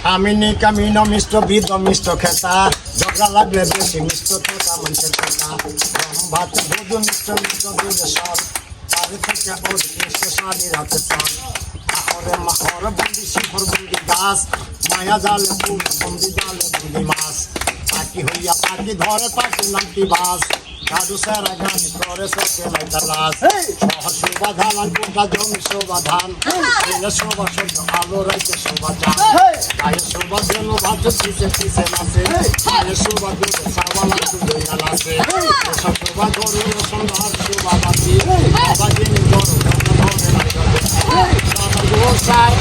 কামিনী come in মিষ্ট বিদ মিষ্ট খেতা ঝগড়া লাগলে বেশি মিষ্ট খেতা মানুষের খেতা ভাত ভোজ মিষ্ট মিষ্ট দুধ সব তার থেকে ওর মিষ্ট শাড়ির হাতে সব আহরে মাহর বন্দি শিখর বন্দি দাস মায়া জালে ফুল বন্দি জালে বন্দি মাছ পাখি হইয়া পাখি ধরে পাখি নামটি বাস সাধু সারা গান করে সে নাই তালাস শহর শোভা ধান কোটা জমি শোভা ধান শোভা শব্দ আলো রাইতে শোভা ধান আয় শোভা জন্য ভাত পিছে পিছে নাচে আয় শোভা দুধ সাবালা দুধ নাচে সব শোভা গরু সুন্দর শোভা বাতি বাবা যিনি গরু ধরে নাই গরু সাদা গোসাই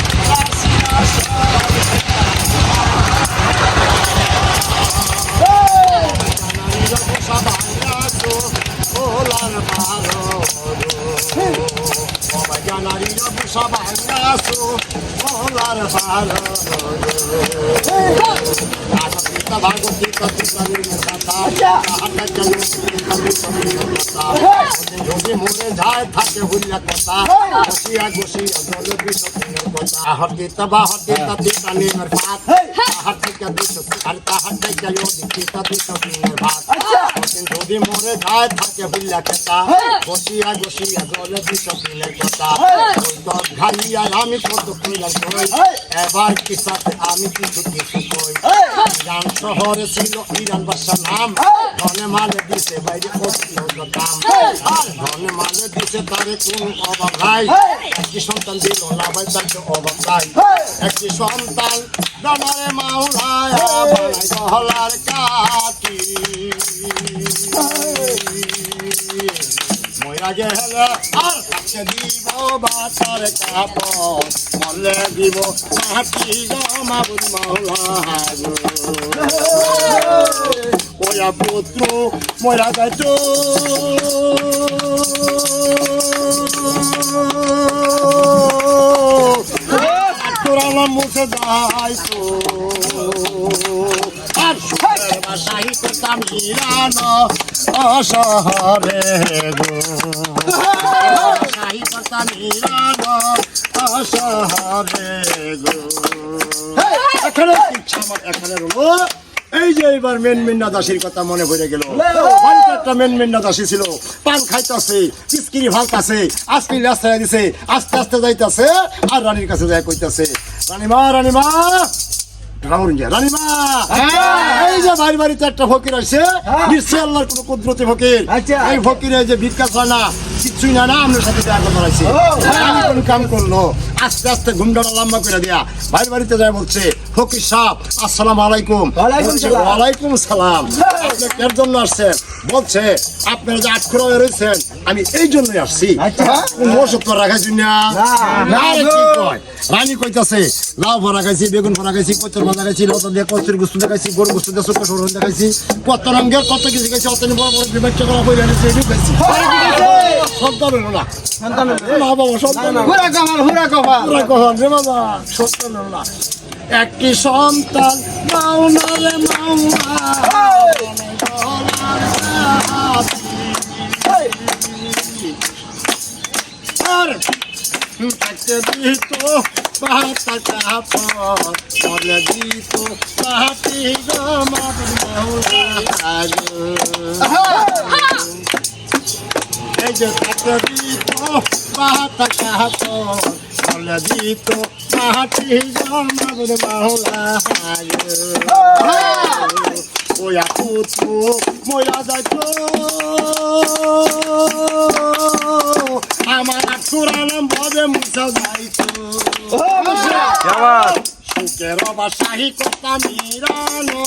নারীর সবাই আসো ওলার ভালো ভাগবত যদি মরে যায় থাকে হুল্লা কথা বসিয়া বসিয়া জল বিষের কথা আহর দিতা বাহর দিতা দিতা নিমের ভাত আহার থেকে দিত আর তাহার থেকে দিতা দিতা নিমের ভাত যদি মরে যায় থাকে হুল্লা কথা বসিয়া বসিয়া জল বিষের কথা ঘাইয়া আমি কত কইলাম কই এবার কি সাথে আমি কিছু কিছু কই ইরান শহরে ছিল ইরান বাদশার নাম ধনে মালে দিছে বাইরে কত দাম আর ধনে মালে দিছে তারে কোন অভাব নাই একটি সন্তান দিল না ভাই তার তো অভাব নাই একটি সন্তান দামারে মাওলায় বানাই গহলার কাটি মইরা গেলে আর কাছে দিব বাতার কাপড় মলে দিব মাটি মাবুদ মাওলা ওয়া পুত্র মইরা যাইত তোরা মুখে যাইতো আর সুখের বাসাই করতাম হিরানো অশহরে গো বাসাই করতাম হিরানো অশহরে গো এখানে ইচ্ছা আমার এখানে রলো এই যে এবার মেনমেন্না দাসীর কথা মনে পড়ে গেল একটা মেনমেন্না দাসী ছিল পান খাইতেছে পিচকিরি ভালতাছে আজকে রাস্তায় দিছে আস্তে আস্তে যাইতেছে আর রানীর কাছে যাই কইতাছে রানীমা রানীমা রানীমা এই যে বাড়ি বাড়িতে একটা ফকির আছে নিশ্চয় আল্লাহর কোন কুদরতি ফকির এই ফকিরে যে ভিক্ষা চায় না কিছুই না না আমার সাথে দেখা কথা আছে আমি কোন কাম করলো আস্তে আস্তে ঘুমডাটা লম্বা করে দেয়া বাড়ি বাড়িতে যায় বলছে ফকির সাহেব আসসালামু আলাইকুম ওয়ালাইকুম সালাম আপনি এর জন্য আসছেন বলছে আপনারা যে আটখড়া হয়ে রয়েছেন আমি এই জন্যই আসছি ওষুধ তো রাখাইছি না কি কয় রানী কইতাছে লাউ ভরা খাইছি বেগুন ভরা খাইছি কচুর ভাজা খাইছি লতা দিয়ে কচুর গুস্তু দেখাইছি গরু গুস্তু দিয়ে ছোট সরু দেখাইছি কত রঙের কত কিছু খাইছি অত বড় বড় বিবেচ্য করা বই রাখছি এটি খাইছি সন্তান হলো না সন্তান না বাবা সন্তান হুরা কমান রে বাবা সন্তান হলো না একটি সন্তান মাওনা রে মাওনা আর তাকে দিত বাহাতা কাপড় মলে দিত বাহাতি গমার মাওলা এই যে তাকে দিত বাহাতা কাপড় মলে দিত বাহাতি গমার মাওলা ওয়া পুত্র ময়া যাইত আমার আকুরালাম ভবে মুছা যাইত সুখের বাসাহি কথা মিরানো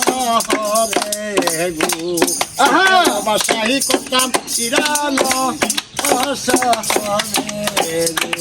শহরে গো বাসাহি কথা মিরানো শহরে গো